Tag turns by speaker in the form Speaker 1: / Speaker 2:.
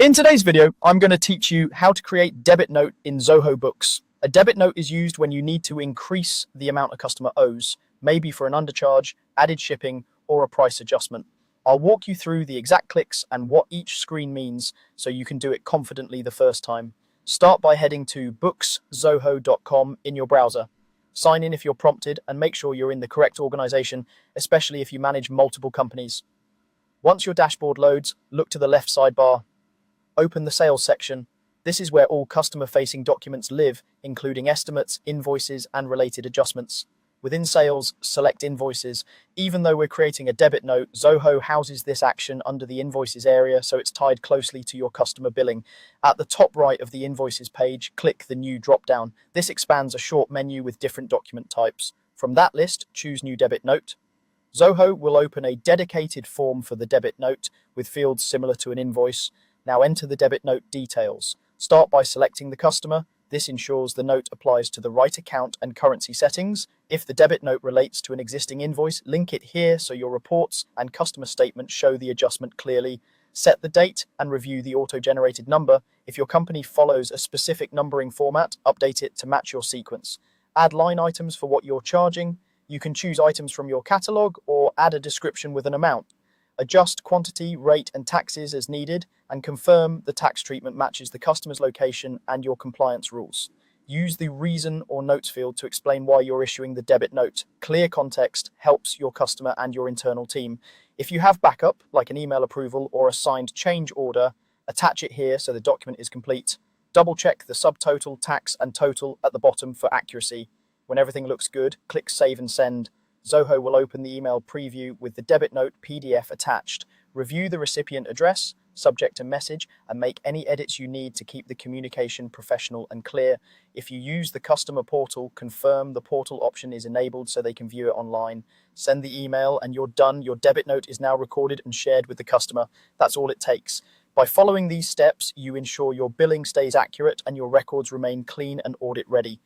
Speaker 1: In today's video, I'm going to teach you how to create debit note in Zoho Books. A debit note is used when you need to increase the amount a customer owes, maybe for an undercharge, added shipping, or a price adjustment. I'll walk you through the exact clicks and what each screen means so you can do it confidently the first time. Start by heading to bookszoho.com in your browser. Sign in if you're prompted and make sure you're in the correct organization, especially if you manage multiple companies. Once your dashboard loads, look to the left sidebar. Open the sales section. This is where all customer-facing documents live, including estimates, invoices, and related adjustments. Within sales, select invoices. Even though we're creating a debit note, Zoho houses this action under the invoices area, so it's tied closely to your customer billing. At the top right of the invoices page, click the new drop-down. This expands a short menu with different document types. From that list, choose New Debit Note. Zoho will open a dedicated form for the debit note with fields similar to an invoice. Now enter the debit note details. Start by selecting the customer. This ensures the note applies to the right account and currency settings. If the debit note relates to an existing invoice, link it here so your reports and customer statements show the adjustment clearly. Set the date and review the auto-generated number. If your company follows a specific numbering format, update it to match your sequence. Add line items for what you're charging. You can choose items from your catalog or add a description with an amount. Adjust quantity, rate, and taxes as needed, and confirm the tax treatment matches the customer's location and your compliance rules. Use the reason or notes field to explain why you're issuing the debit note. Clear context helps your customer and your internal team. If you have backup, like an email approval or a signed change order, attach it here so the document is complete. Double-check the subtotal, tax, and total at the bottom for accuracy. When everything looks good, click Save and Send. Zoho will open the email preview with the debit note PDF attached. Review the recipient address, subject and message, and make any edits you need to keep the communication professional and clear. If you use the customer portal, confirm the portal option is enabled so they can view it online. Send the email and you're done. Your debit note is now recorded and shared with the customer. That's all it takes. By following these steps, you ensure your billing stays accurate and your records remain clean and audit ready.